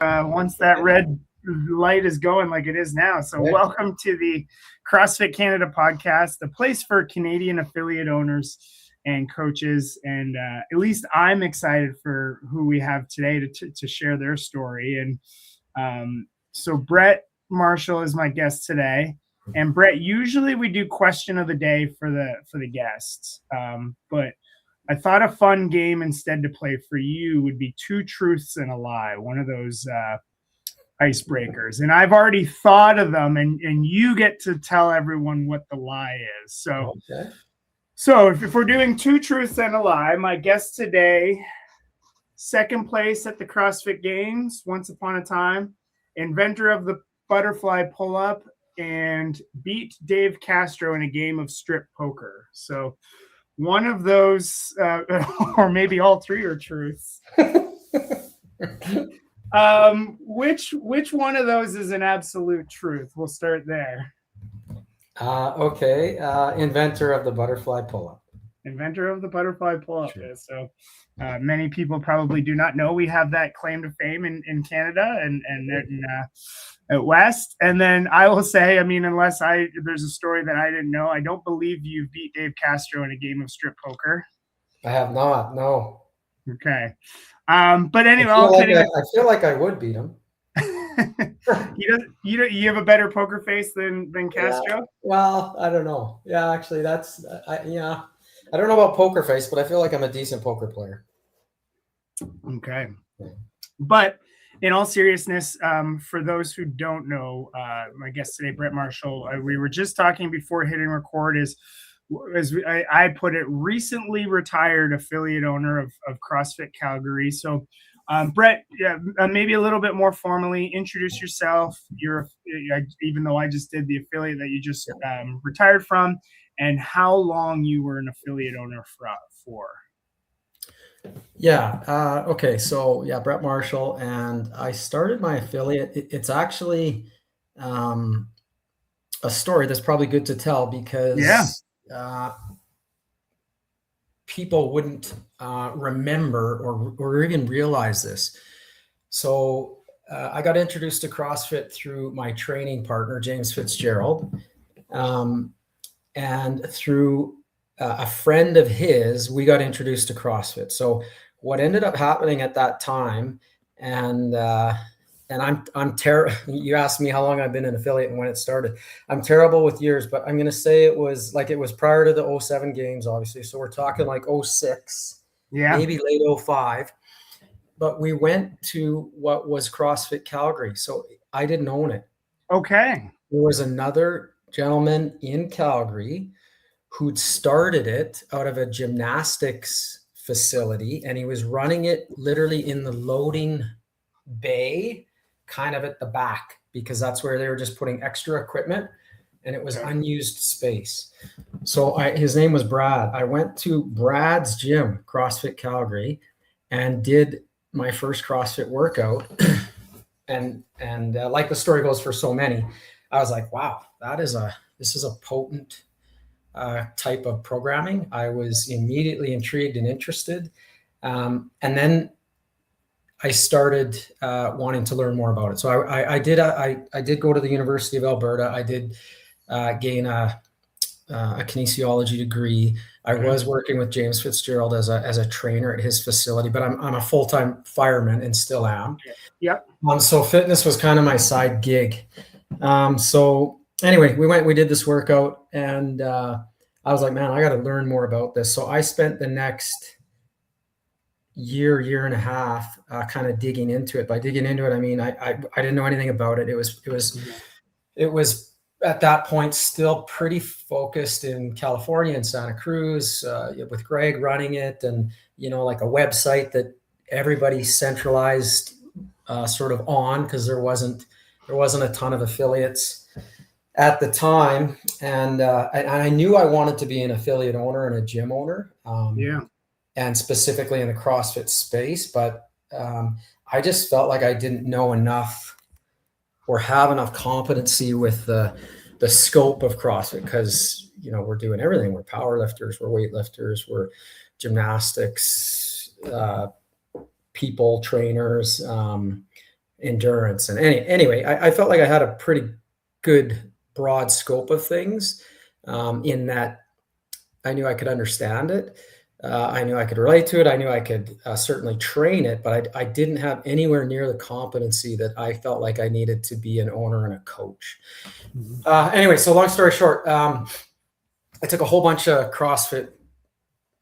once that red light is going like it is now. So welcome to the CrossFit Canada podcast, the place for Canadian affiliate owners and coaches. And at least I'm excited for who we have today to share their story. And so Brett Marshall is my guest today. And Brett, usually we do question of the day for the guests, but I thought a fun game instead to play for you would be two truths and a lie, one of those icebreakers. And I've already thought of them, and you get to tell everyone what the lie is. So if we're doing two truths and a lie, my guest today, second place at the CrossFit Games once upon a time, inventor of the butterfly pull-up, and beat Dave Castro in a game of strip poker. So one of those, or maybe all three are truths. Which one of those is an absolute truth? We'll start there. Okay. Inventor of the butterfly pull-up. Inventor of the butterfly pull-up. Sure. So many people probably do not know we have that claim to fame in Canada and at West. And then I will say, I mean, unless there's a story that I didn't know, I don't believe you beat Dave Castro in a game of strip poker. I have not, no. Okay. But anyway, I feel like I would beat him. You have a better poker face than Castro? Yeah. Well, I don't know. Yeah, actually I don't know about poker face, but I feel like I'm a decent poker player. Okay. But in all seriousness, for those who don't know, my guest today, Brett Marshall, we were just talking before hitting record, as I put it, recently retired affiliate owner of CrossFit Calgary. So, Brett, maybe a little bit more formally, introduce yourself. Even though I just did the affiliate that you just retired from, and how long you were an affiliate owner for. Yeah. Okay. So Brett Marshall, and I started my affiliate. It's actually a story that's probably good to tell because people wouldn't remember or even realize this. So I got introduced to CrossFit through my training partner, James Fitzgerald, and through a friend of his, we got introduced to CrossFit. So what ended up happening at that time, and I'm terrible. You asked me how long I've been an affiliate and when it started. I'm terrible with years, but I'm going to say it was prior to the 07 games, obviously. So we're talking like 06, maybe late 05. But we went to what was CrossFit Calgary. So I didn't own it. Okay. There was another gentleman in Calgary who'd started it out of a gymnastics facility, and he was running it literally in the loading bay, kind of at the back, because that's where they were just putting extra equipment, and it was unused space. So his name was Brad. I went to Brad's gym, CrossFit Calgary, and did my first CrossFit workout. and like the story goes for so many, I was like, wow, this is a potent type of programming. I was immediately intrigued and interested. And then I started wanting to learn more about it. So I did go to the University of Alberta. I did gain a kinesiology degree. I was working with James Fitzgerald as a trainer at his facility, but I'm a full-time fireman and still am. Yep. So fitness was kind of my side gig. So anyway, we did this workout, and I was like, man, I got to learn more about this. So I spent the next year and a half kind of digging into it. By digging into it, I mean I didn't know anything about it. It was at that point still pretty focused in California and Santa Cruz, with Greg running it, and like a website that everybody centralized sort of on, because there wasn't a ton of affiliates at the time, and I knew I wanted to be an affiliate owner and a gym owner, and specifically in the CrossFit space, but I just felt like I didn't know enough or have enough competency with the scope of CrossFit, because we're doing everything. We're power lifters, we're weightlifters, we're gymnastics people, trainers, endurance. And anyway, I felt like I had a pretty good broad scope of things, in that I knew I could understand it. I knew I could relate to it. I knew I could certainly train it, but I didn't have anywhere near the competency that I felt like I needed to be an owner and a coach. Anyway, so long story short, I took a whole bunch of CrossFit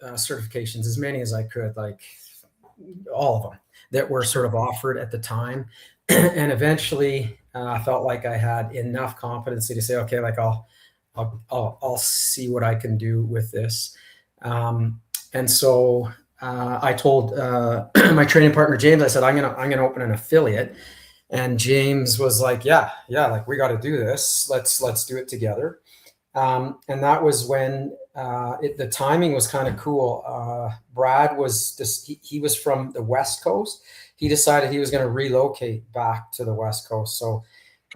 certifications, as many as I could, like all of them that were sort of offered at the time. And eventually I felt like I had enough competency to say, okay, like I'll see what I can do with this. And so I told my training partner, James, I said, I'm gonna open an affiliate. And James was like, yeah, like we got to do this. Let's do it together. And that was when the timing was kind of cool. Brad was he was from the West Coast. He decided he was going to relocate back to the West Coast. So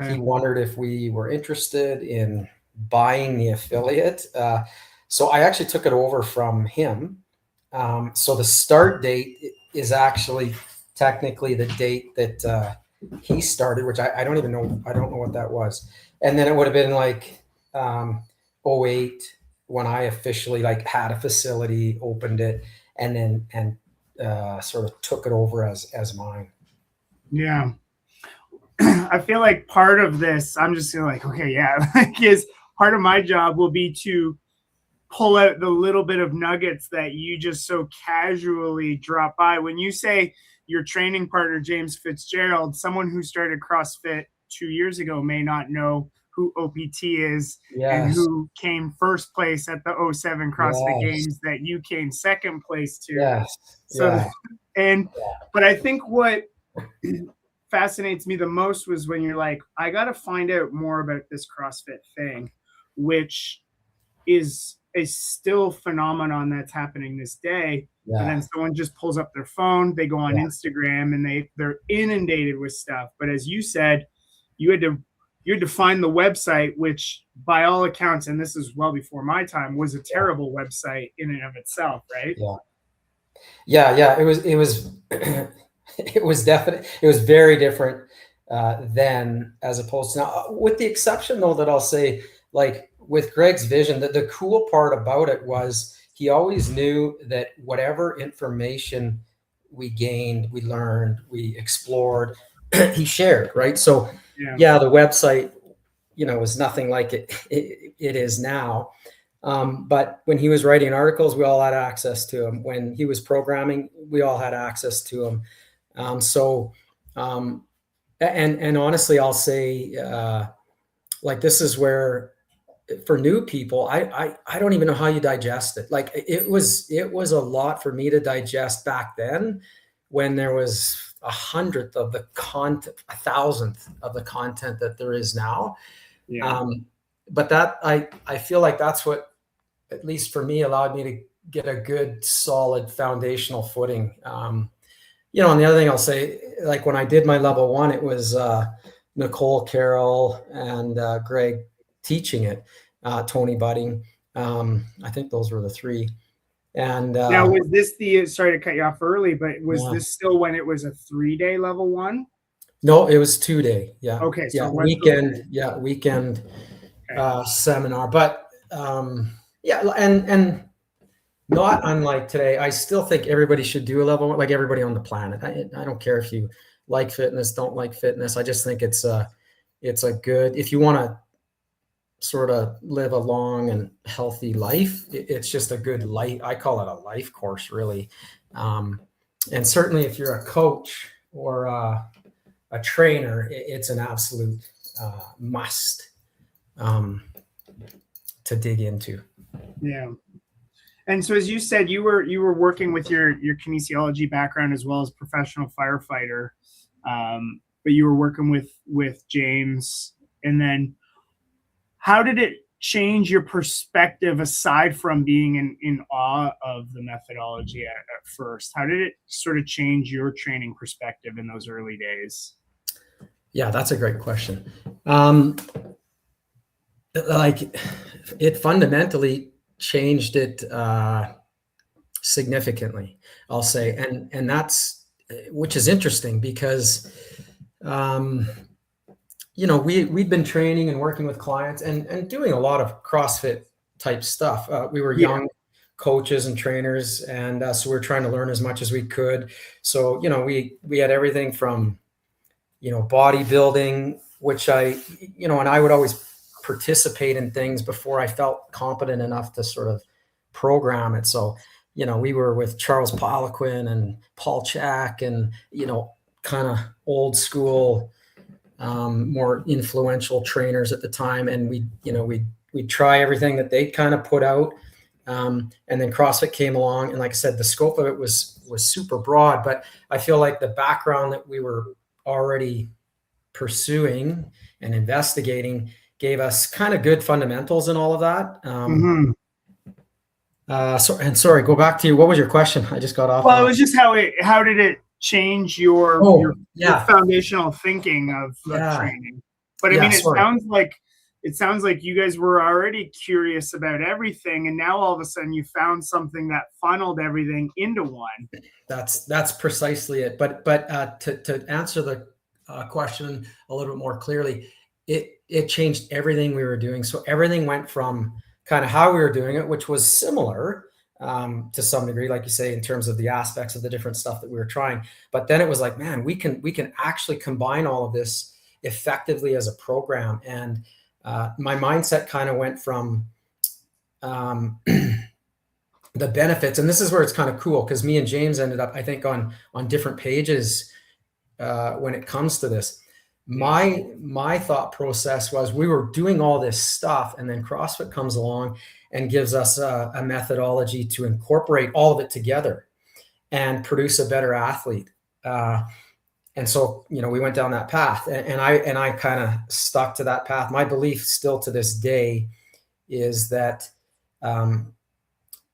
he wondered if we were interested in buying the affiliate. So I actually took it over from him. So the start date is actually technically the date that he started, which I don't even know. I don't know what that was. And then it would have been like 08 when I officially like had a facility, opened it, and then sort of took it over as mine. Yeah. I feel like part of this, I'm just like, okay, yeah, like is part of my job will be to pull out the little bit of nuggets that you just so casually drop by. When you say your training partner, James Fitzgerald, someone who started CrossFit 2 years ago may not know who OPT is, and who came first place at the 07 CrossFit Games that you came second place to. But I think what fascinates me the most was when you're like, I got to find out more about this CrossFit thing, which is a still phenomenon that's happening this day. And then someone just pulls up their phone, they go on Instagram, and they're inundated with stuff. But as you said, you had to find the website, which by all accounts, and this is well before my time, was a terrible website in and of itself, right? Yeah. It was it was definitely, it was very different then as opposed to now, with the exception though that I'll say, like with Greg's vision, that the cool part about it was he always knew that whatever information we gained, we learned, we explored, he shared, right? So the website, was nothing like it is now. But when he was writing articles, we all had access to him. When he was programming, we all had access to him. And honestly, I'll say, like, this is where, for new people, I don't even know how you digest it. Like it was a lot for me to digest back then, when there was 100th of the content, 1,000th of the content that there is now. But that I feel like that's what, at least for me, allowed me to get a good solid foundational footing. And the other thing I'll say, like when I did my level 1, it was Nicole Carroll and Greg teaching it, Tony Budding. I think those were the three. And now, was this sorry to cut you off early, but was this still when it was a 3-day level 1? No, it was 2-day. Yeah. Okay. So weekend. Yeah. Weekend seminar. But and not unlike today, I still think everybody should do a level 1, like everybody on the planet. I don't care if you like fitness, don't like fitness. I just think it's a good, if you want to sort of live a long and healthy life, it's just a good life. I call it a life course, really. And certainly if you're a coach or a trainer, it's an absolute must to dig into. Yeah. And so, as you said, you were working with your kinesiology background as well as professional firefighter, but you were working with James. And then, how did it change your perspective aside from being in awe of the methodology at first? How did it sort of change your training perspective in those early days? Yeah, that's a great question. Like, it fundamentally changed it significantly, I'll say, and that's, which is interesting, because we'd been training and working with clients and doing a lot of CrossFit type stuff. We were young coaches and trainers, and so we were trying to learn as much as we could. So, we had everything from, bodybuilding, which and I would always participate in things before I felt competent enough to sort of program it. So, we were with Charles Poliquin and Paul Chak and, kind of old school, more influential trainers at the time. And we'd try everything that they kind of put out. And then CrossFit came along. And like I said, the scope of it was super broad, but I feel like the background that we were already pursuing and investigating gave us kind of good fundamentals and all of that. Sorry, go back to what was your question? I just got off. Well, it was just how did it change your foundational thinking of training? But I mean, it sounds like you guys were already curious about everything, and now all of a sudden you found something that funneled everything into one. That's precisely it. But to answer the question a little bit more clearly, it changed everything we were doing. So everything went from kind of how we were doing it, which was similar to some degree, like you say, in terms of the aspects of the different stuff that we were trying. But then it was like, man, we can actually combine all of this effectively as a program. And my mindset kind of went from the benefits, and this is where it's kind of cool, because me and James ended up, I think, on different pages when it comes to this. My thought process was we were doing all this stuff, and then CrossFit comes along and gives us a methodology to incorporate all of it together and produce a better athlete. And so, we went down that path, and I kind of stuck to that path. My belief still to this day is that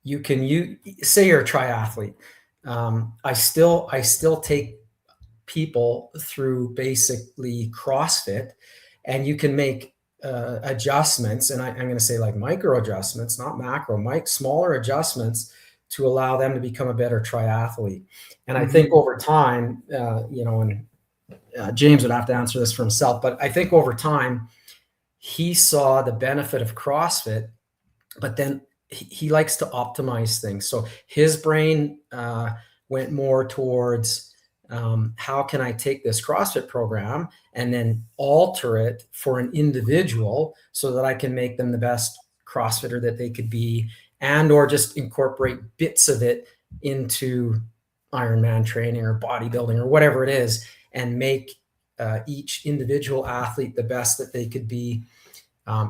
you say you're a triathlete. I still take people through basically CrossFit, and you can make adjustments, and I'm going to say like micro adjustments, not macro, smaller adjustments to allow them to become a better triathlete. And I think over time, and James would have to answer this for himself, but I think over time he saw the benefit of CrossFit, but then he likes to optimize things. So his brain went more towards how can I take this CrossFit program and then alter it for an individual so that I can make them the best CrossFitter that they could be, and or just incorporate bits of it into Ironman training or bodybuilding or whatever it is, and make each individual athlete the best that they could be,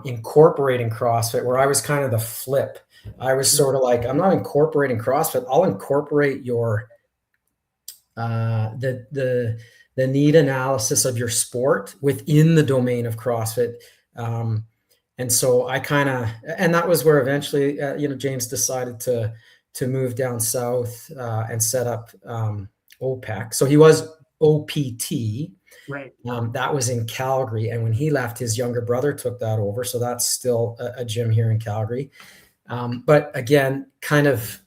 incorporating CrossFit, where I was kind of the flip. I was sort of like, I'm not incorporating CrossFit. I'll incorporate your the need analysis of your sport within the domain of CrossFit. And so I and that was where eventually, James decided to move down south and set up OPEC. So he was OPT. Right. That was in Calgary. And when he left, his younger brother took that over. So that's still a gym here in Calgary. But again, kind of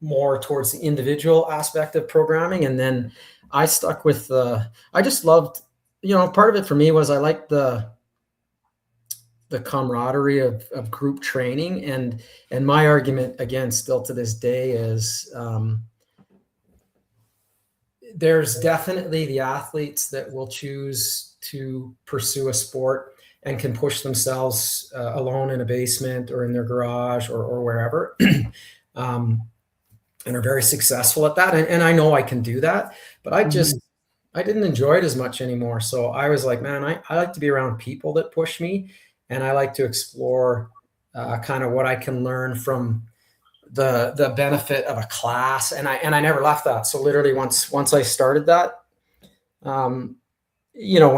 more towards the individual aspect of programming. And then I stuck with I just loved, part of it for me was I liked the camaraderie of group training. And my argument, again, still to this day is there's definitely the athletes that will choose to pursue a sport and can push themselves alone in a basement or in their garage or wherever, and are very successful at that. And I know I can do that, but I didn't enjoy it as much anymore. So I was like, man, I like to be around people that push me, and I like to explore kind of what I can learn from the benefit of a class. And I never left that. So literally once I started that, when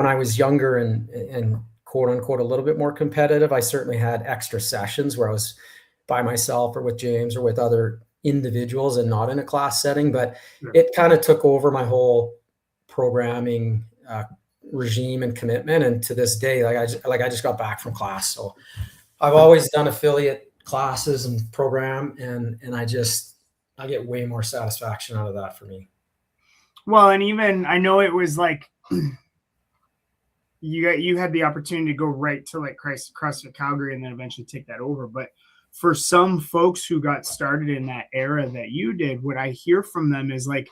I was younger and quote unquote a little bit more competitive, I certainly had extra sessions where I was by myself or with James or with other individuals and not in a class setting, but it kind of took over my whole programming regime and commitment. And to this day, I just got back from class. So I've always done affiliate classes and program, and I get way more satisfaction out of that for me. Well, and even I know it was like you had the opportunity to go right to like CrossFit Calgary and then eventually take that over. But for some folks who got started in that era that you did, what I hear from them is like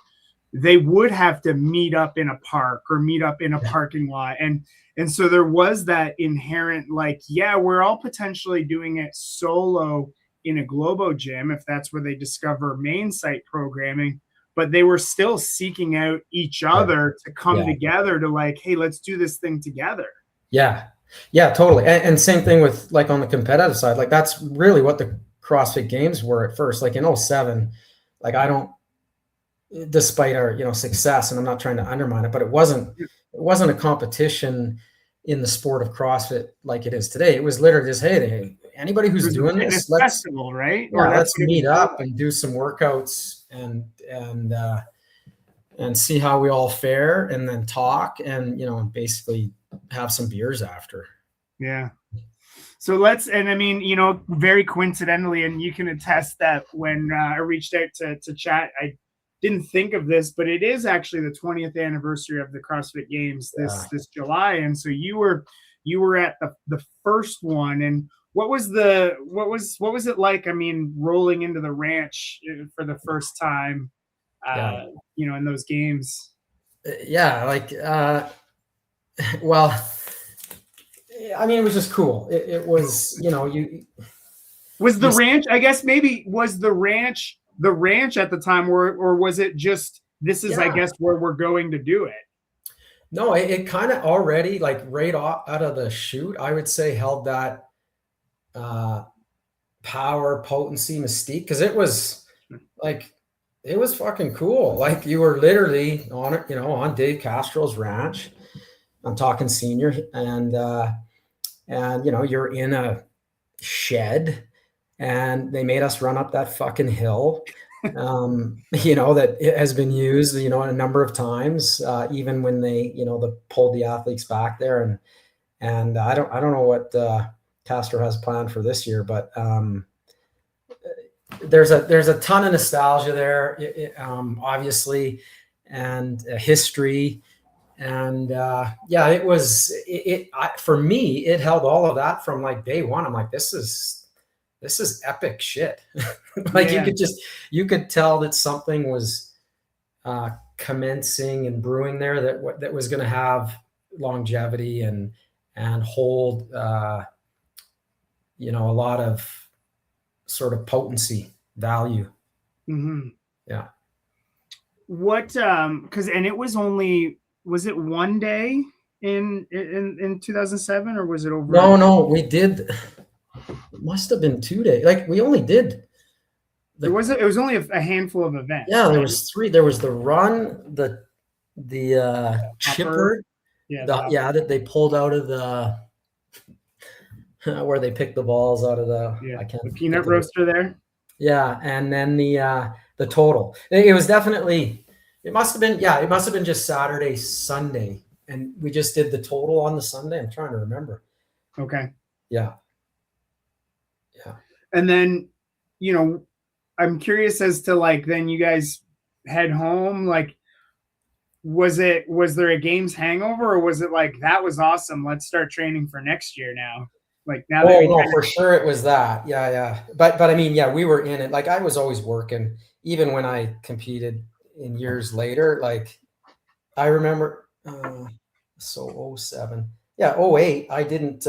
they would have to meet up in a park or meet up in a parking lot. And so there was that inherent, like, yeah, we're all potentially doing it solo in a Globo gym if that's where they discover main site programming, but they were still seeking out each other to come together to like, hey, let's do this thing together. Yeah. Yeah, totally. And same thing with like on the competitive side, like that's really what the CrossFit Games were at first. Like in 2007, like I don't, despite our, you know, success, and I'm not trying to undermine it, but it wasn't a competition in the sport of CrossFit like it is today. It was literally just, hey, anybody who's doing this, let's festival, right? Yeah, let's meet up and do some workouts and see how we all fare, and then talk, and, you know, basically have some beers after. Yeah. So and I mean, you know, very coincidentally, and you can attest that when I reached out to chat, I didn't think of this, but it is actually the 20th anniversary of the CrossFit Games this July. And so you were at the first one. And what was it like? I mean, rolling into the ranch for the first time, you know, in those games. Yeah, like well, I mean, it was just cool. It was, you know, ranch, I guess maybe was the ranch at the time, or was it just, this is, I guess, where we're going to do it? No, it kind of already, like right out of the chute, I would say held that power, potency, mystique, because it was like, it was fucking cool. Like you were literally on it, you know, on Dave Castro's ranch. I'm talking senior, and you know, you're in a shed, and they made us run up that fucking hill, you know, that it has been used, you know, a number of times, even when they, you know, pulled the athletes back there, and I don't know what Castro has planned for this year, but there's a ton of nostalgia there, obviously, and history. And it was for me, it held all of that from like day one. I'm like, this is epic shit. Like you could tell that something was commencing and brewing there that was going to have longevity and hold you know, a lot of sort of potency, value. Mm-hmm. Yeah. What and it was only, was it one day in 2007, or was it over? No, we did. It must have been 2 days. Like we only did. It was only a handful of events. Yeah, right? There was 3. There was the run, the chipper, that they pulled out of the where they picked the balls out of the peanut roaster there. Yeah, and then the total. It was definitely. It must have been just Saturday, Sunday, and we just did the total on the Sunday. I'm trying to remember. Okay. Yeah. And then, you know, I'm curious as to like, then you guys head home. Like, was there a games hangover, or was it like, that was awesome, let's start training for next year now? Like now. For sure it was that. Yeah. But I mean, we were in it. Like I was always working, even when I competed in years later. Like I remember 07, 08 I didn't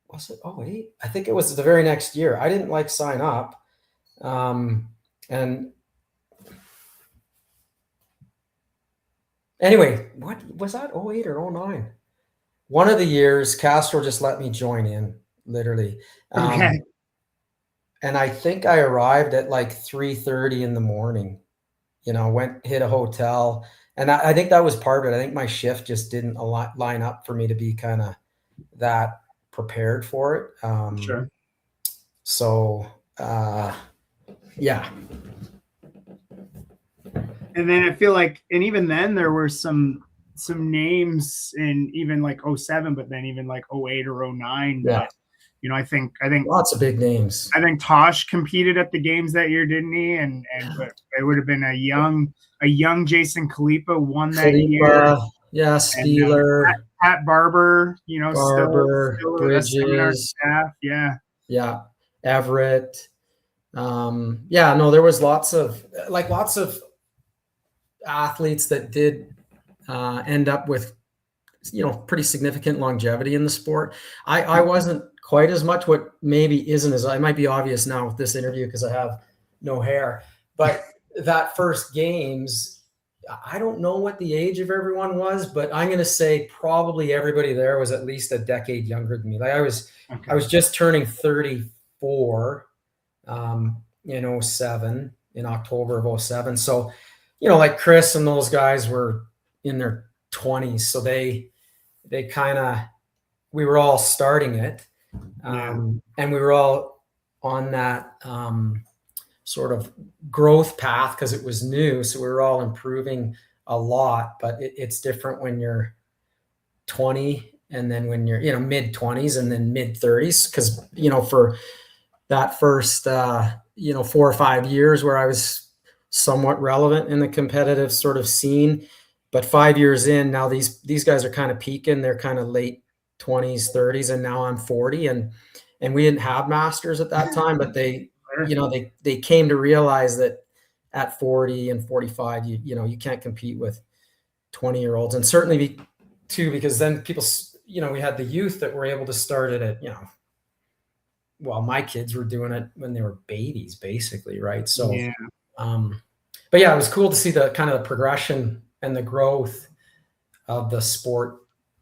was it 08? I think it was the very next year. I didn't like sign up, and anyway, what was that, 08 or 09? One of the years Castro just let me join in, literally. Okay. And I think I arrived at like 3:30 in the morning, you know, hit a hotel. And I think that was part of it. I think my shift just didn't line up for me to be kind of that prepared for it. Sure. So, yeah. And then I feel like, and even then there were some names in even like 07, but then even like 08 or 09 that, you know, I think lots of big names. I think Tosh competed at the games that year, didn't he? And it would have been a young Jason Khalipa won that year. Yeah, Spieler, Pat Barber, Barber, still a seminar Bridges. staff. Yeah. Yeah. Everett. Yeah, no, there was lots of athletes that did end up with, pretty significant longevity in the sport. I wasn't quite as much. What maybe isn't as, I might be obvious now with this interview because I have no hair, but that first games, I don't know what the age of everyone was, but I'm going to say probably everybody there was at least a decade younger than me. Like I was just turning 34 in 07, in October of 07. So, like Chris and those guys were in their 20s. So they kind of, we were all starting it. And we were all on that sort of growth path because it was new. So we were all improving a lot, but it's different when you're 20 and then when you're, mid 20s and then mid 30s. Cause, for that first, 4 or 5 years where I was somewhat relevant in the competitive sort of scene, but 5 years in now, these guys are kind of peaking. They're kind of late 20s, 30s, and now I'm 40, and we didn't have masters at that time, but they came to realize that at 40 and 45, you can't compete with 20-year-olds, and certainly too, because then people, we had the youth that were able to start it at, well, my kids were doing it when they were babies, basically, right? So, but yeah, it was cool to see the kind of the progression and the growth of the sport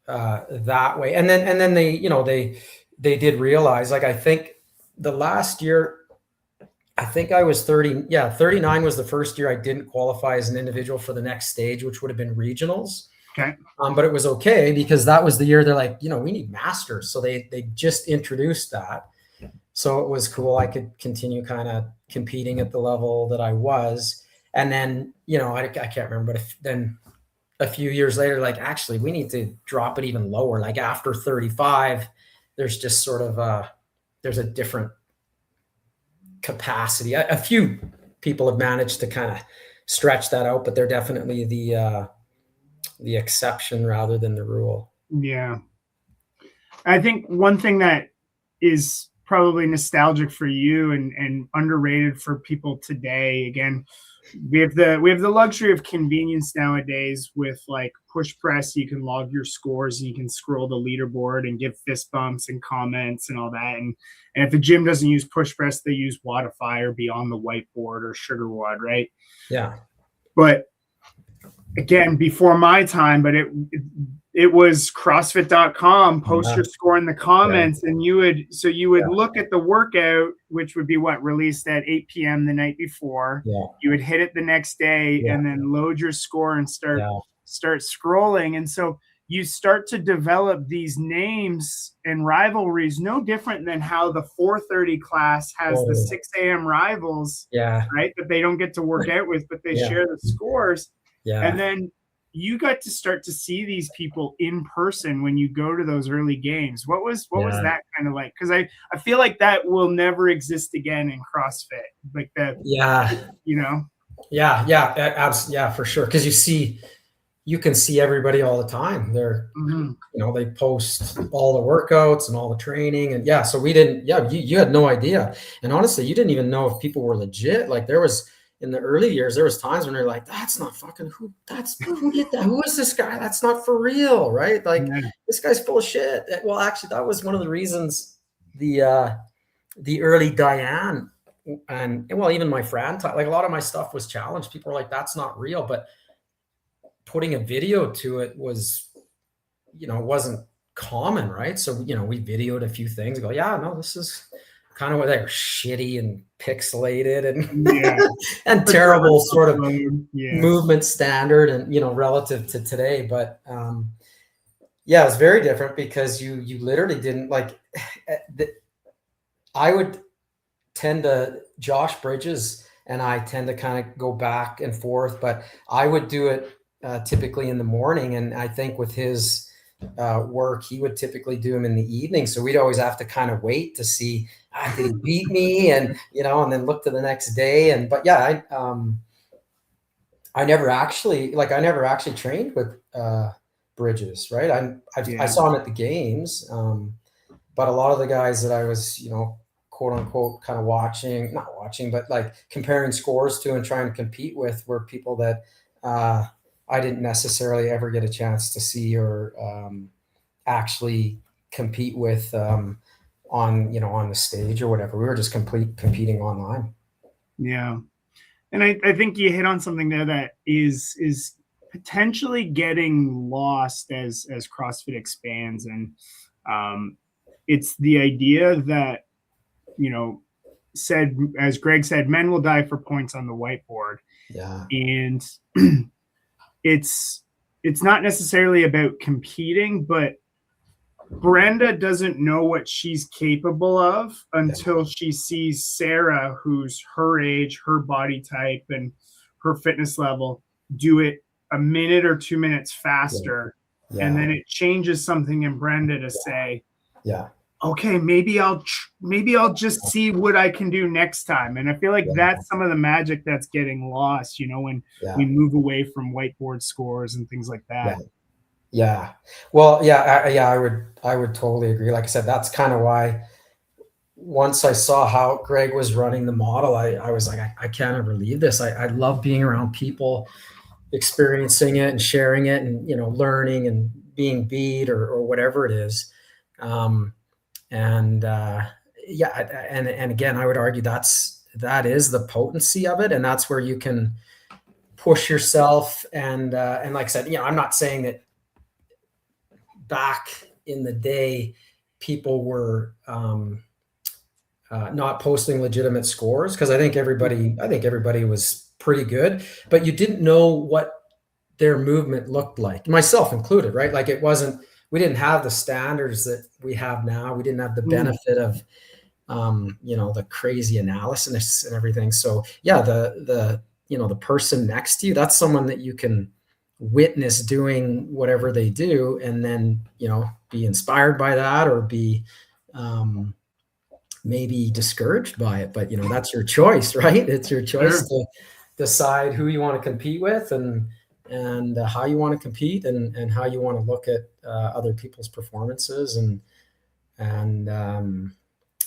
that way. And then they did realize, like, I think the last year, I think I was 30. Yeah, 39 was the first year I didn't qualify as an individual for the next stage, which would have been regionals. Okay. But it was okay because that was the year they're like, we need masters. So they just introduced that. So it was cool. I could continue kind of competing at the level that I was. And then, I can't remember, but then a few years later, like, actually, we need to drop it even lower. Like after 35, there's just sort of there's a different capacity. A few people have managed to kind of stretch that out, but they're definitely the exception rather than the rule. Yeah. I think one thing that is probably nostalgic for you and underrated for people today, again, we have the luxury of convenience nowadays with like push press. You can log your scores and you can scroll the leaderboard and give fist bumps and comments and all that. And if the gym doesn't use push press, they use Wodify or Beyond the Whiteboard or Sugar Wad, right? Yeah. But again, before my time, but it was CrossFit.com, post your score in the comments, and you would look at the workout, which would be released at 8 p.m. the night before. Yeah. You would hit it the next day and then load your score and start scrolling. And so you start to develop these names and rivalries, no different than how the 4:30 class has the 6 a.m. rivals, right? That they don't get to work out with, but they share the scores. Yeah. And then you got to start to see these people in person when you go to those early games. What was that kind of like? Because I feel like that will never exist again in CrossFit. Like that. Yeah. Yeah, for sure. Because you can see everybody all the time. They're they post all the workouts and all the training, and so we didn't. Yeah, you had no idea, and honestly, you didn't even know if people were legit. Like there was. In the early years, there was times when they're like, that's not fucking who did that? Who is this guy? That's not for real, right? Like this guy's full of shit. Well, actually, that was one of the reasons the early Diane and even my friend, like a lot of my stuff was challenged. People were like, that's not real. But putting a video to it was, it wasn't common, right? So, we videoed a few things, go, this is kind of what they were shitty and pixelated and and terrible sort of movement standard and relative to today. But it's very different because you literally didn't like. I would tend to Josh Bridges and I tend to kind of go back and forth, but I would do it typically in the morning, and I think with his work, he would typically do them in the evening. So we'd always have to kind of wait to see, did he beat me? And, and then look to the next day. I never actually trained with bridges, right? I Yeah. saw him at the games, but a lot of the guys that I was, quote unquote, kind of not watching, but like comparing scores to and trying to compete with were people that I didn't necessarily ever get a chance to see or actually compete with on the stage or whatever. We were just competing online. Yeah. And I think you hit on something there that is potentially getting lost as CrossFit expands. And it's the idea that, said, as Greg said, men will die for points on the whiteboard. Yeah. And it's not necessarily about competing, but Brenda doesn't know what she's capable of until she sees Sarah, who's her age, her body type, and her fitness level, do it a minute or 2 minutes faster. Yeah. And then it changes something in Brenda to say, yeah, okay, maybe I'll just see what I can do next time. And I feel like that's some of the magic that's getting lost, when we move away from whiteboard scores and things like that. Yeah. Well, I would totally agree. Like I said, that's kind of why once I saw how Greg was running the model, I was like, I can't ever leave this. I love being around people, experiencing it and sharing it and, learning and being beat or whatever it is. And again, I would argue that is the potency of it. And that's where you can push yourself. And like I said, I'm not saying that back in the day, people were not posting legitimate scores, because I think everybody was pretty good, but you didn't know what their movement looked like, myself included, right? Like we didn't have the standards that we have now. We didn't have the benefit of the crazy analysis and everything. So the person next to you, that's someone that you can witness doing whatever they do, and then be inspired by that or be maybe discouraged by it, but that's your choice, right? It's your choice to decide who you want to compete with and how you want to compete and how you want to look at other people's performances and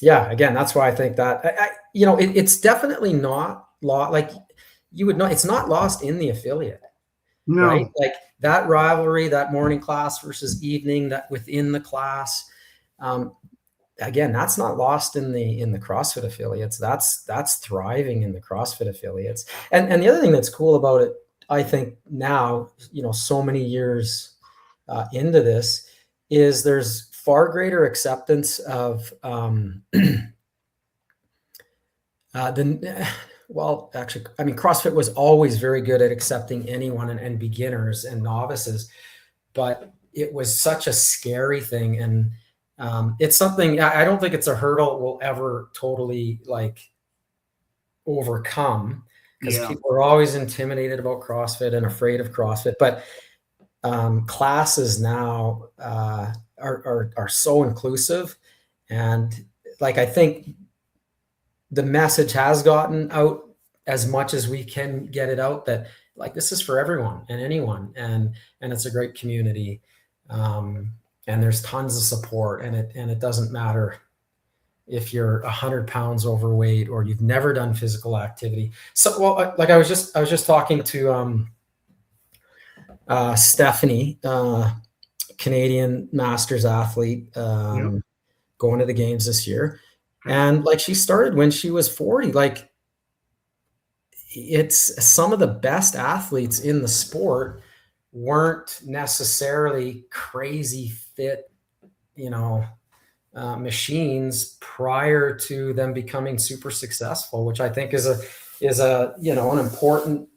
again, that's why I think that it's definitely not like you would know, it's not lost in the affiliate. No. Right? Like that rivalry, that morning class versus evening, that within the class, again, that's not lost in the CrossFit affiliates. That's thriving in the CrossFit affiliates. And the other thing that's cool about it, I think now, so many years into this, is there's far greater acceptance of CrossFit was always very good at accepting anyone and beginners and novices, but it was such a scary thing. And it's something, I don't think it's a hurdle we'll ever totally overcome, because people are always intimidated about CrossFit and afraid of CrossFit. But classes now are so inclusive, and I think the message has gotten out as much as we can get it out, that this is for everyone and anyone, and it's a great community, and there's tons of support, and it doesn't matter if you're 100 pounds overweight or you've never done physical activity. So, I was just talking to Stephanie, Canadian Masters athlete, going to the games this year. And she started when she was 40. It's some of the best athletes in the sport weren't necessarily crazy fit, machines prior to them becoming super successful, which I think is an important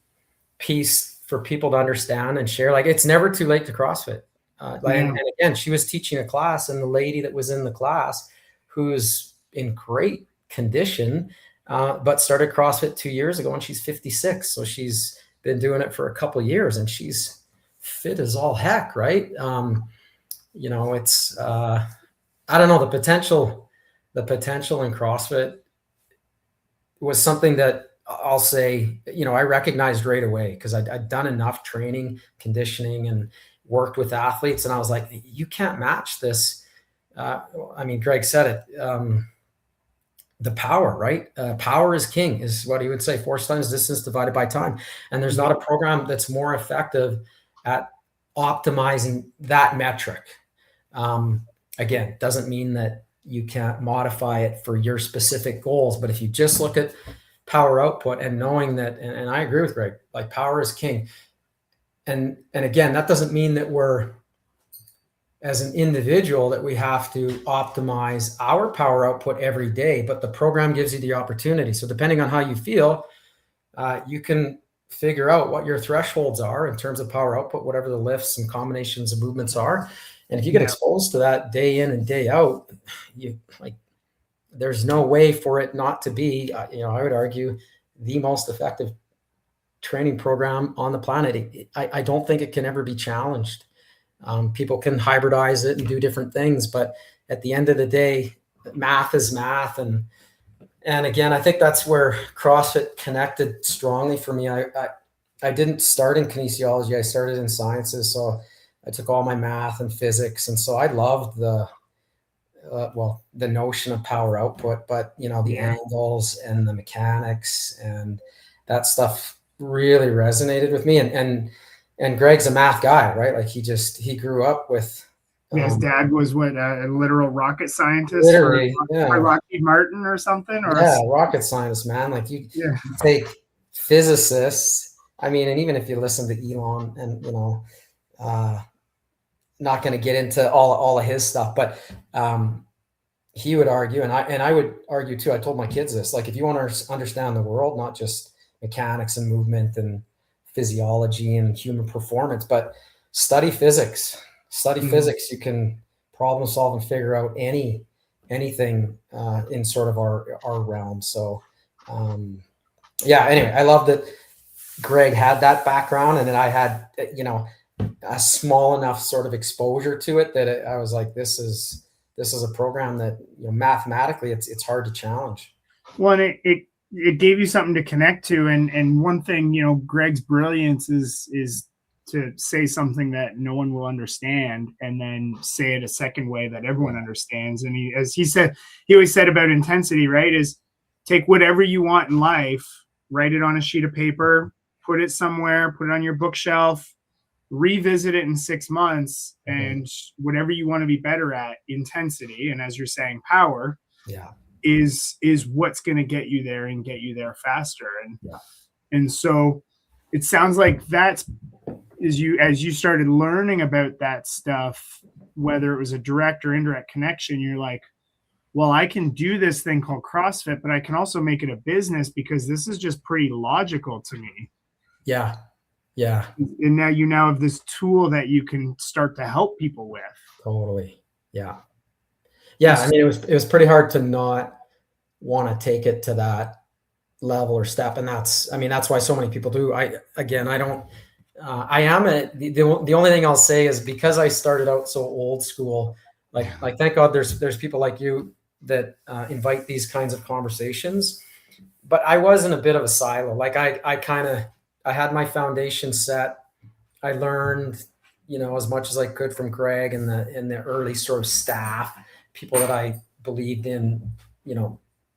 piece for people to understand and share. It's never too late to CrossFit. And again, she was teaching a class, and the lady that was in the class, who's in great condition, but started CrossFit 2 years ago, and she's 56. So she's been doing it for a couple of years, and she's fit as all heck, right? It's I don't know, the potential in CrossFit was something that I'll say, I recognized right away, because I'd done enough training, conditioning, and worked with athletes, and I was like, you can't match this. I mean, Greg said it, the power, right? Power is king is what he would say, force times distance divided by time. And there's not a program that's more effective at optimizing that metric. Again, doesn't mean that you can't modify it for your specific goals, but if you just look at power output and knowing that, and I agree with Greg, like power is king. And again, that doesn't mean that we're, as an individual, that we have to optimize our power output every day, but the program gives you the opportunity. So depending on how you feel, you can figure out what your thresholds are in terms of power output, whatever the lifts and combinations of movements are. And if you get exposed to that day in and day out, there's no way for it not to be, I would argue, the most effective training program on the planet. I don't think it can ever be challenged. People can hybridize it and do different things, but at the end of the day, math is math. And again, I think that's where CrossFit connected strongly for me. I didn't start in kinesiology. I started in sciences. So I took all my math and physics. And so I loved the notion of power output, but the angles and the mechanics and that stuff really resonated with me. And Greg's a math guy, right? Like he grew up with. His dad was a literal rocket scientist literally, for Lockheed Martin or something? Rocket scientist, man. Like you take physicists. I mean, and even if you listen to Elon and, not going to get into all of his stuff, but he would argue, and I would argue too. I told my kids this, like, if you want to understand the world, not just mechanics and movement and physiology and human performance, but study physics. Physics. You can problem solve and figure out anything in sort of our realm. So anyway, I love that Greg had that background, and then I had a small enough sort of exposure to it that I was like, this is a program that mathematically it's hard to challenge. Well, and it gave you something to connect to. And one thing, Greg's brilliance is to say something that no one will understand and then say it a second way that everyone understands. And he always said about intensity, right, is take whatever you want in life, write it on a sheet of paper, put it somewhere, put it on your bookshelf, revisit it in 6 months, and whatever you want to be better at, intensity, and as you're saying, power, is what's going to get you there and get you there faster. And so it sounds like that's as you started learning about that stuff, whether it was a direct or indirect connection, you're like, well, I can do this thing called CrossFit, but I can also make it a business because this is just pretty logical to me. Yeah. And now you have this tool that you can start to help people with. Totally. Yeah. I mean, it was pretty hard to not want to take it to that level or step. And that's why so many people do. The only thing I'll say is, because I started out so old school, like thank God there's people like you that invite these kinds of conversations, but I was in a bit of a silo. Like I had my foundation set. I learned, as much as I could from Greg and the early sort of staff, people that I believed in,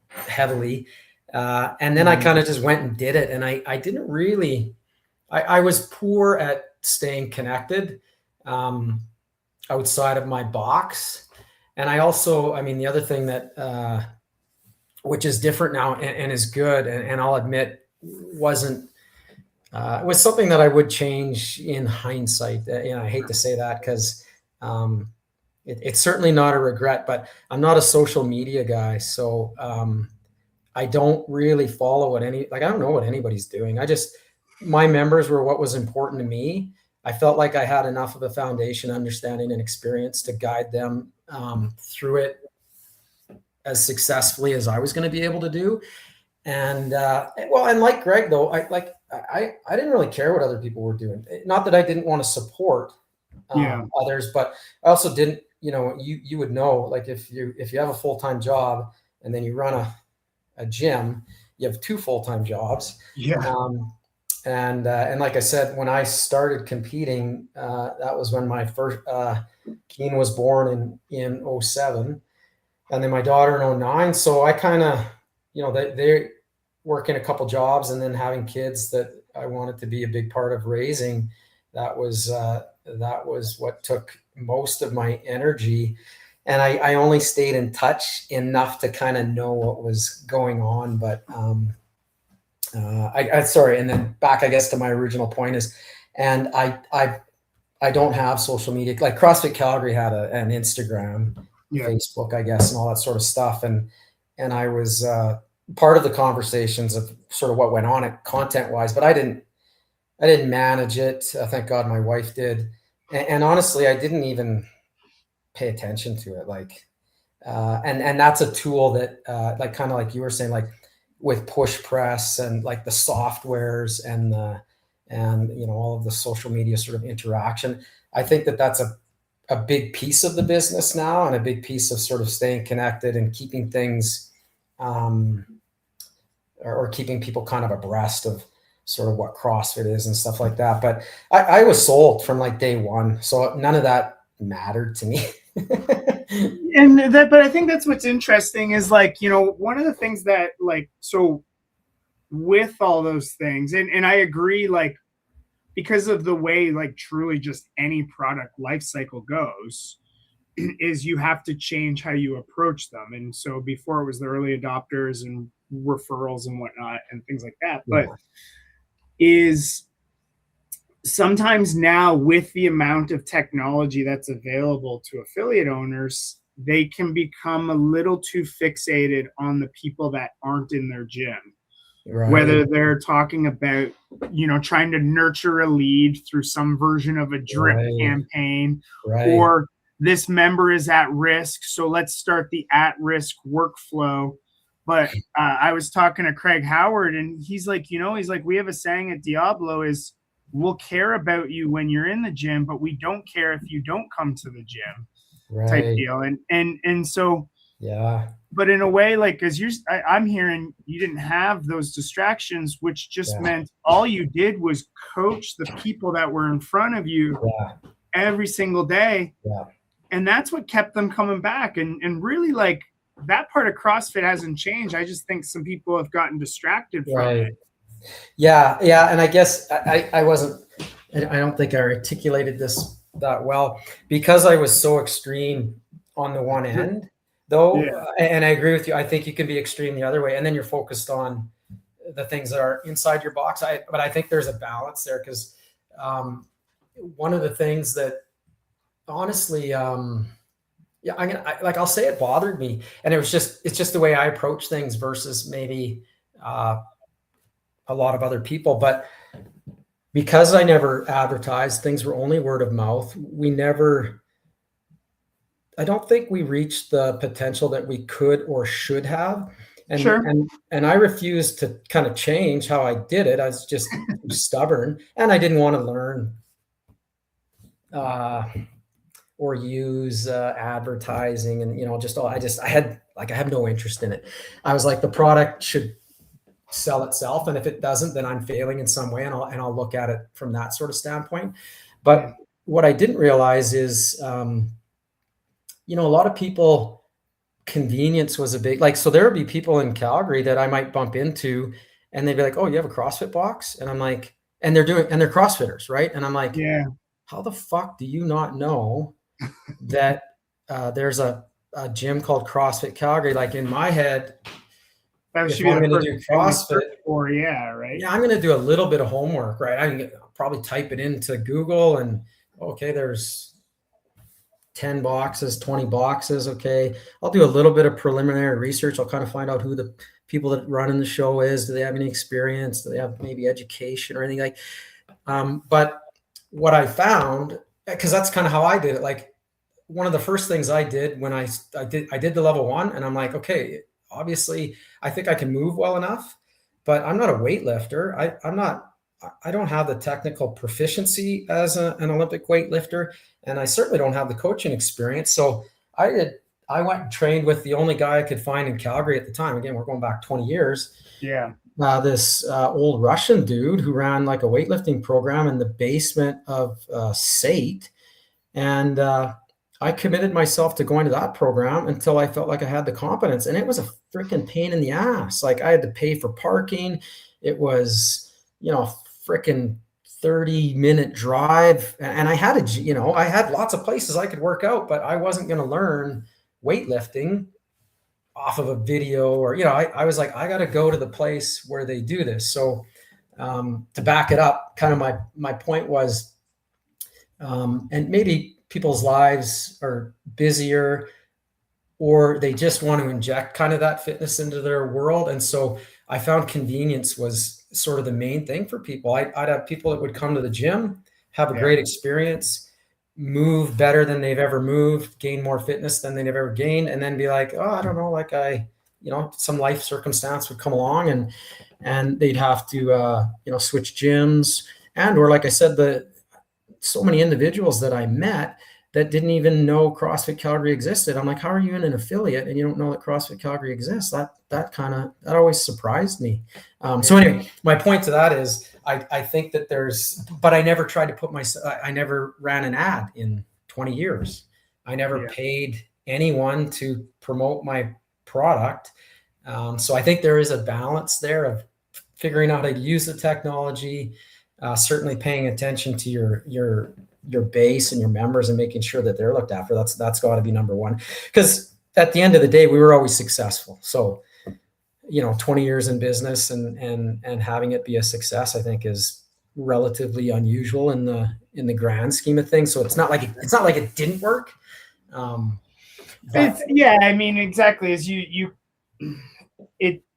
heavily. And then I kind of just went and did it. And I didn't really, I was poor at staying connected outside of my box. And I also, the other thing that, which is different now and is good, and I'll admit wasn't, it was something that I would change in hindsight. I hate to say that because it's certainly not a regret, but I'm not a social media guy. So I don't really follow I don't know what anybody's doing. My members were what was important to me. I felt like I had enough of a foundation, understanding, and experience to guide them through it as successfully as I was going to be able to do. And and like Greg, though, I didn't really care what other people were doing. Not that I didn't want to support others, but I also didn't. You would know, like if you have a full-time job and then you run a gym, you have 2 full-time jobs. And like I said, when I started competing, that was when my first Keen was born in 2007, and then my daughter in 2009. So I kind of, they working a couple jobs and then having kids that I wanted to be a big part of raising. That was what took most of my energy. And I only stayed in touch enough to kind of know what was going on. But sorry. And then back, I guess, to my original point is, and I don't have social media. Like CrossFit Calgary had an Instagram, Facebook, I guess, and all that sort of stuff. And I was part of the conversations of sort of what went on it content wise, but I didn't manage it. Thank God my wife did. And honestly, I didn't even pay attention to it. Like, and that's a tool that, like, kind of like you were saying, like with push press and like the softwares and all of the social media sort of interaction. I think that that's a big piece of the business now, and a big piece of sort of staying connected and keeping things, or keeping people kind of abreast of sort of what CrossFit is and stuff like that. But I was sold from like day one, so none of that mattered to me. But I think that's what's interesting is, like, one of the things that, like, so with all those things, and I agree, like, because of the way, like, truly just any product life cycle goes, is you have to change how you approach them. And so before, it was the early adopters and referrals and whatnot and things like that. But is sometimes now, with the amount of technology that's available to affiliate owners, they can become a little too fixated on the people that aren't in their gym. Right. Whether they're talking about, trying to nurture a lead through some version of a drip campaign, or this member is at risk, so let's start the at-risk workflow. But I was talking to Craig Howard, and he's like, we have a saying at Diablo is, we'll care about you when you're in the gym, but we don't care if you don't come to the gym, type deal. And so, yeah. But in a way, like, as I'm hearing, you didn't have those distractions, which just meant all you did was coach the people that were in front of you every single day. Yeah. And that's what kept them coming back. And really, like, that part of CrossFit hasn't changed. I just think some people have gotten distracted from it. Yeah. Yeah. And I guess I don't think I articulated this that well, because I was so extreme on the one end, though. Yeah. And I agree with you. I think you can be extreme the other way, and then you're focused on the things that are inside your box. But I think there's a balance there, because one of the things that, honestly, I'll say it bothered me, and it's just the way I approach things versus maybe a lot of other people. But because I never advertised, things were only word of mouth. I don't think we reached the potential that we could or should have. And, sure. and I refused to kind of change how I did it. I was just stubborn, and I didn't want to learn or use advertising, and I have no interest in it. I was like, the product should sell itself, and if it doesn't, then I'm failing in some way, and I'll look at it from that sort of standpoint. But what I didn't realize is, a lot of people, convenience was a big, like, so there would be people in Calgary that I might bump into, and they'd be like, "Oh, you have a CrossFit box?" And I'm like, and they're CrossFitters, right? And I'm like, yeah, how the fuck do you not know that there's a gym called CrossFit Calgary? Like, in my head, if I'm going to do CrossFit, I'm going to do a little bit of homework, right? I can probably type it into Google, and okay, there's 10 boxes, 20 boxes. Okay, I'll do a little bit of preliminary research. I'll kind of find out who the people that run in the show is. Do they have any experience? Do they have maybe education or anything like? But what I found, because that's kind of how I did it. Like, one of the first things I did when I did the level 1, and I'm like, okay, obviously I think I can move well enough, but I'm not a weightlifter. I don't have the technical proficiency as an Olympic weightlifter, and I certainly don't have the coaching experience. So I went and trained with the only guy I could find in Calgary at the time. Again, we're going back 20 years. Yeah. this old Russian dude who ran like a weightlifting program in the basement of SATE. And I committed myself to going to that program until I felt like I had the competence. And it was a freaking pain in the ass. Like I had to pay for parking. It was, freaking 30-minute drive. And I had I had lots of places I could work out, but I wasn't going to learn weightlifting off of a video or, I was like, I got to go to the place where they do this. So to back it up, kind of my point was, and maybe people's lives are busier or they just want to inject kind of that fitness into their world. And so I found convenience was sort of the main thing for people. I'd have people that would come to the gym, have a great experience, move better than they've ever moved, gain more fitness than they've ever gained, and then be like, oh, I don't know, like some life circumstance would come along and they'd have to, switch gyms or like I said, so many individuals that I met that didn't even know CrossFit Calgary existed. I'm like, how are you in an affiliate and you don't know that CrossFit Calgary exists? That always surprised me. So anyway, my point to that is I think that but I never tried to I never ran an ad in 20 years. I never paid anyone to promote my product. So I think there is a balance there of figuring out how to use the technology, certainly paying attention to your base and your members and making sure that they're looked after. That's got to be number one. Because at the end of the day, we were always successful. So, 20 years in business and having it be a success, I think is relatively unusual in the grand scheme of things. So it's not like it didn't work. Exactly. As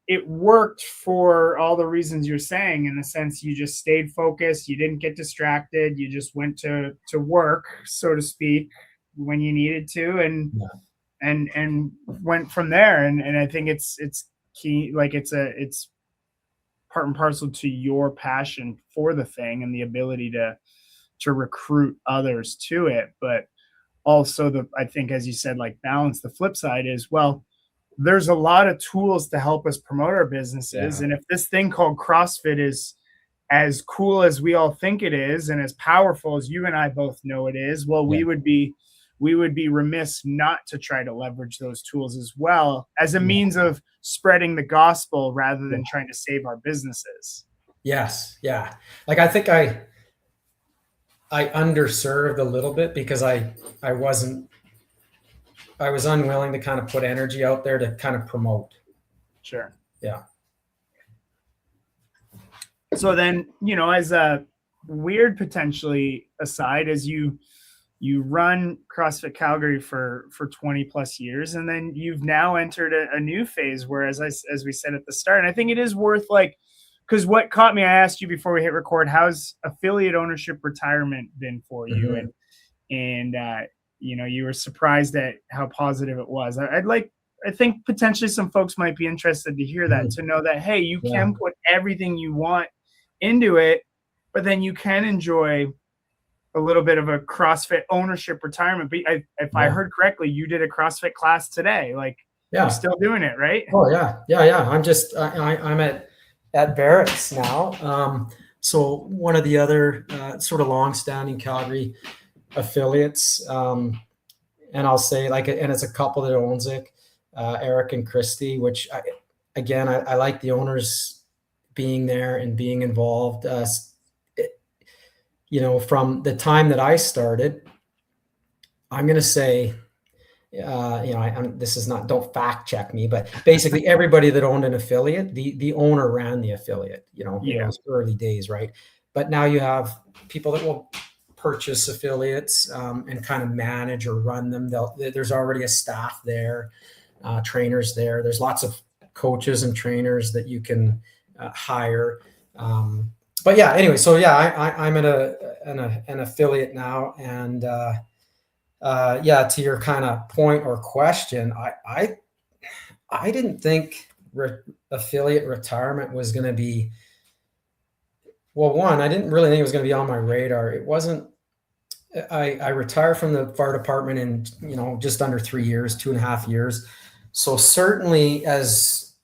it worked for all the reasons you're saying, in the sense you just stayed focused, you didn't get distracted, you just went to work, so to speak, when you needed to, and went from there. And I think it's key, like it's part and parcel to your passion for the thing and the ability to recruit others to it. But also I think, as you said, like balance, the flip side is, well, there's a lot of tools to help us promote our businesses. And if this thing called CrossFit is as cool as we all think it is, and as powerful as you and I both know it is, well, we would be remiss not to try to leverage those tools as well as a means of spreading the gospel rather than trying to save our businesses. Yes. Yeah. Like I think I underserved a little bit because I was unwilling to kind of put energy out there to kind of promote. Sure. Yeah. So then, as a weird potentially aside, as you run CrossFit Calgary for 20 plus years, and then you've now entered a new phase where, as we said at the start, and I think it is worth, like, because what caught me, I asked you before we hit record, how's affiliate ownership retirement been for you? Mm-hmm. And you were surprised at how positive it was. I think potentially some folks might be interested to hear that, to know that, hey, you can put everything you want into it, but then you can enjoy a little bit of a CrossFit ownership retirement. But if I heard correctly, you did a CrossFit class today. Like, you're still doing it, right? Oh yeah. I'm just I'm at Barracks now. So one of the other sort of long-standing Calgary affiliates, and I'll say, like, and it's a couple that owns it, Eric and Christy, which I like the owners being there and being involved. From the time that I started, I'm going to say, this is not, don't fact check me, but basically everybody that owned an affiliate, the owner ran the affiliate, in those early days. Right. But now you have people that will purchase affiliates and kind of manage or run them. There's already a staff there, trainers there. There's lots of coaches and trainers that you can hire. But yeah, anyway, so I'm at an affiliate now, and to your kind of point or question, I didn't think affiliate retirement was going to be, well, one, I didn't really think it was going to be on my radar. It wasn't. I retired from the fire department in, just under 3 years, 2.5 years. So certainly as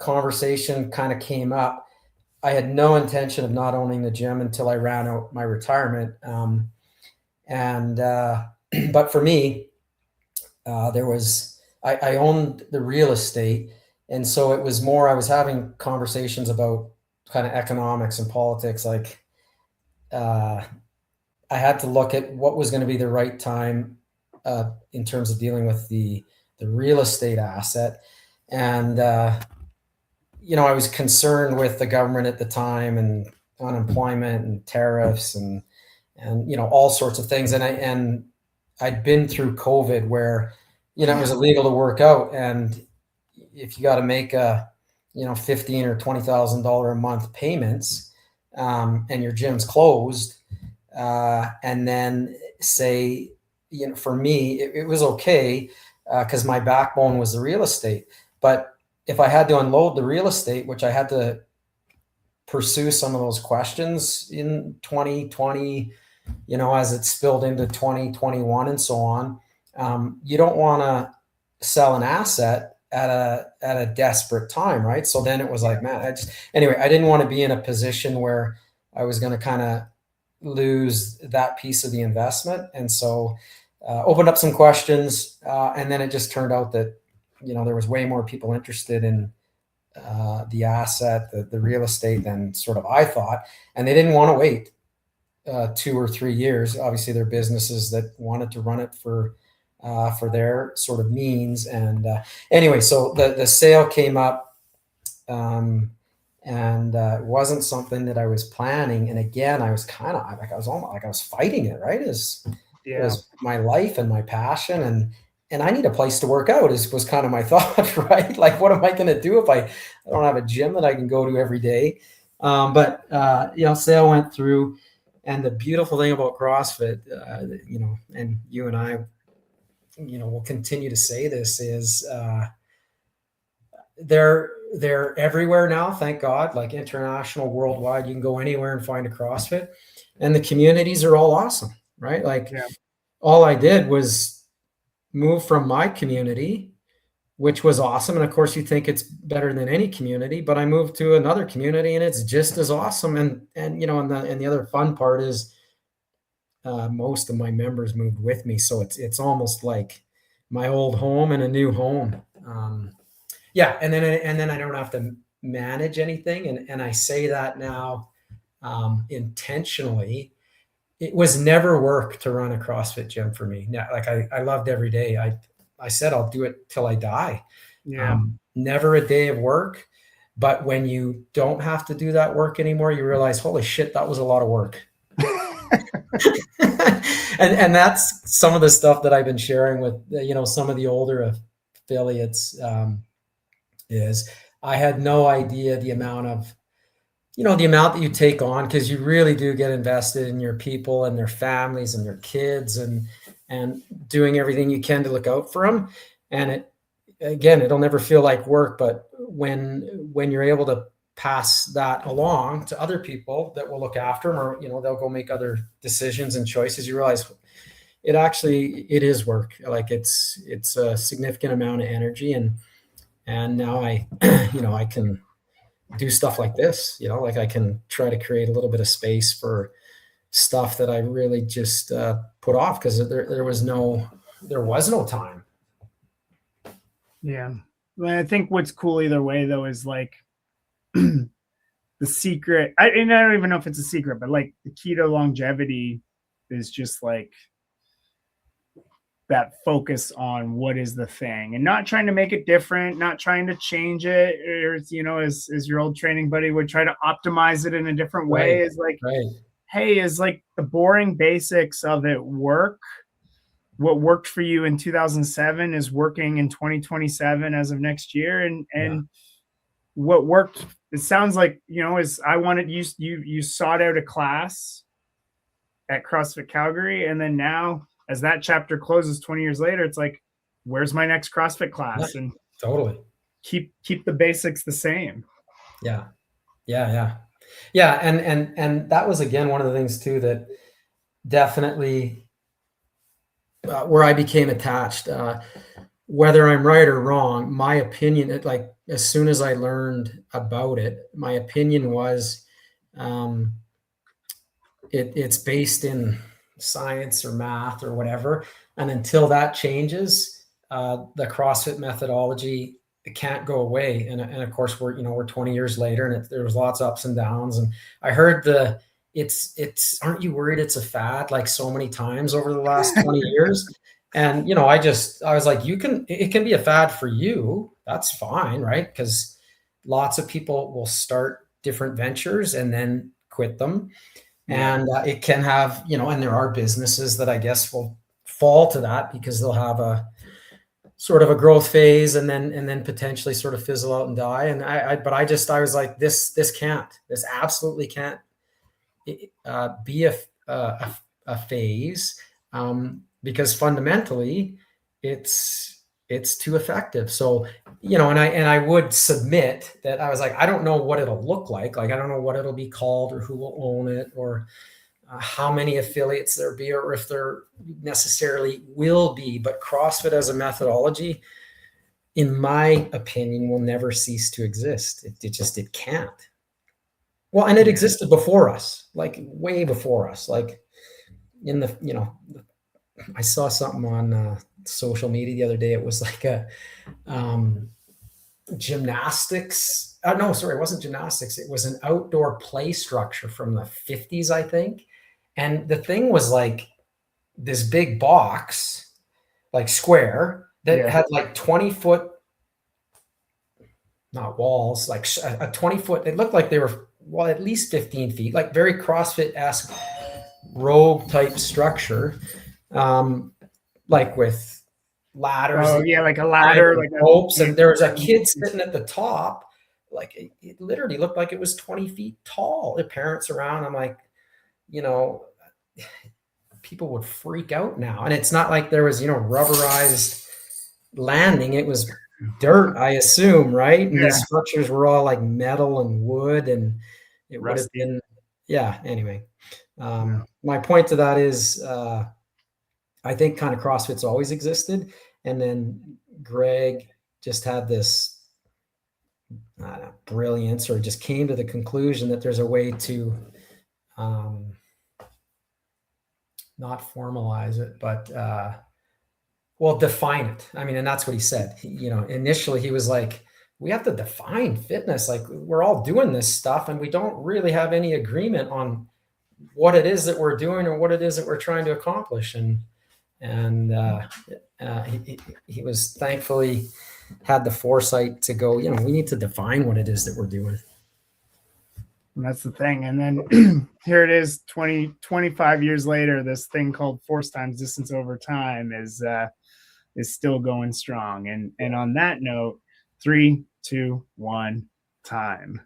conversation kind of came up, I had no intention of not owning the gym until I ran out my retirement. But for me, I owned the real estate. And so it was more, I was having conversations about kind of economics and politics. Like, I had to look at what was going to be the right time in terms of dealing with the real estate asset. And, I was concerned with the government at the time and unemployment and tariffs and all sorts of things. And I'd been through COVID where, it was illegal to work out. And if you got to make $15,000 or $20,000 a month payments, and your gym's closed, and then say, for me, it was okay because my backbone was the real estate. But if I had to unload the real estate, which I had to pursue some of those questions in 2020, as it spilled into 2021 and so on, you don't want to sell an asset at a desperate time, right? So then it was like, man, I didn't want to be in a position where I was going to kind of lose that piece of the investment. And so opened up some questions, and then it just turned out that there was way more people interested in the asset, the real estate, than sort of I thought, and they didn't want to wait 2 or 3 years. Obviously, they're businesses that wanted to run it for their sort of means. And anyway, so the sale came up, and it wasn't something that I was planning. And again, I was kind of like, I was fighting it, right? It was my life and my passion, and I need a place to work out was kind of my thought, right? Like, what am I going to do if I don't have a gym that I can go to every day? But sale went through, and the beautiful thing about CrossFit, and you and I, will continue to say this, is they're everywhere now, thank God, like international, worldwide. You can go anywhere and find a CrossFit, and the communities are all awesome, right? Like, all I did was move from my community, which was awesome. And of course, you think it's better than any community, but I moved to another community and it's just as awesome. And the other fun part is, most of my members moved with me. So it's almost like my old home and a new home. And then I don't have to manage anything. And I say that now, intentionally. It was never work to run a CrossFit gym for me. Like, I loved every day. I said, I'll do it till I die. Never a day of work. But when you don't have to do that work anymore, you realize, holy shit, that was a lot of work. and that's some of the stuff that I've been sharing with, some of the older affiliates, is I had no idea the amount that you take on, because you really do get invested in your people and their families and their kids, and doing everything you can to look out for them. And it'll never feel like work, but when you're able to pass that along to other people that will look after them, or they'll go make other decisions and choices, you realize it is work. Like, it's a significant amount of energy, and now I I can do stuff like this, like I can try to create a little bit of space for stuff that I really just put off because there was no time. Yeah. Well, I think what's cool either way though is like the secret. I don't even know if it's a secret, but like the key to longevity is just like that focus on what is the thing, and not trying to make it different, not trying to change it, or as your old training buddy would try to optimize it in a different way. Is like, hey, is like the boring basics of it work. What worked for you in 2007 is working in 2027 as of next year, and what worked, it sounds like, is I wanted you sought out a class at CrossFit Calgary, and then now, as that chapter closes 20 years later, it's like, where's my next CrossFit class? And totally keep the basics the same. Yeah. And that was, again, one of the things too, that definitely where I became attached. whether I'm right or wrong, my opinion, like as soon as I learned about it, my opinion was it's based in science or math or whatever. And until that changes, the CrossFit methodology, it can't go away. And of course we're 20 years later, and there was lots of ups and downs. And I heard it's aren't you worried it's a fad, like so many times over the last 20 years? And I was like, it can be a fad for you. That's fine, right? Because lots of people will start different ventures and then quit them. And it can have, and there are businesses that I guess will fall to that because they'll have a sort of a growth phase and then potentially sort of fizzle out and die. And I was like, this absolutely can't be a phase, because fundamentally it's too effective. So, and I would submit that I was like, I don't know what it'll look like. Like, I don't know what it'll be called or who will own it or how many affiliates there'll be or if there necessarily will be. But CrossFit as a methodology, in my opinion, will never cease to exist. It can't. Well, and it existed before us, like way before us, like in the, I saw something on social media the other day. It was like a gymnastics. No, sorry, it wasn't gymnastics. It was an outdoor play structure from the 50s, I think. And the thing was like this big box, like square, that had like 20-foot, not walls, like a 20-foot. It looked like they were, well, at least 15 feet, like very CrossFit-esque row type structure, like with ladders. Oh yeah, like a ladder, like ropes. And there was a kid sitting at the top. Like it literally looked like it was 20 feet tall. The parents around. I'm like, people would freak out now. And it's not like there was, rubberized landing. It was dirt, I assume, right? And these structures were all like metal and wood, and it would have been, anyway. My point to that is, I think kind of CrossFit's always existed. And then Greg just had this brilliance, or just came to the conclusion that there's a way to not formalize it, but define it. I mean, and that's what he said. Initially he was like, we have to define fitness. Like, we're all doing this stuff and we don't really have any agreement on what it is that we're doing or what it is that we're trying to accomplish. And he was thankfully had the foresight to go, we need to define what it is that we're doing. And that's the thing. And then here it is 25 years later, this thing called force times distance over time is still going strong. And on that note, 3, 2, 1, time.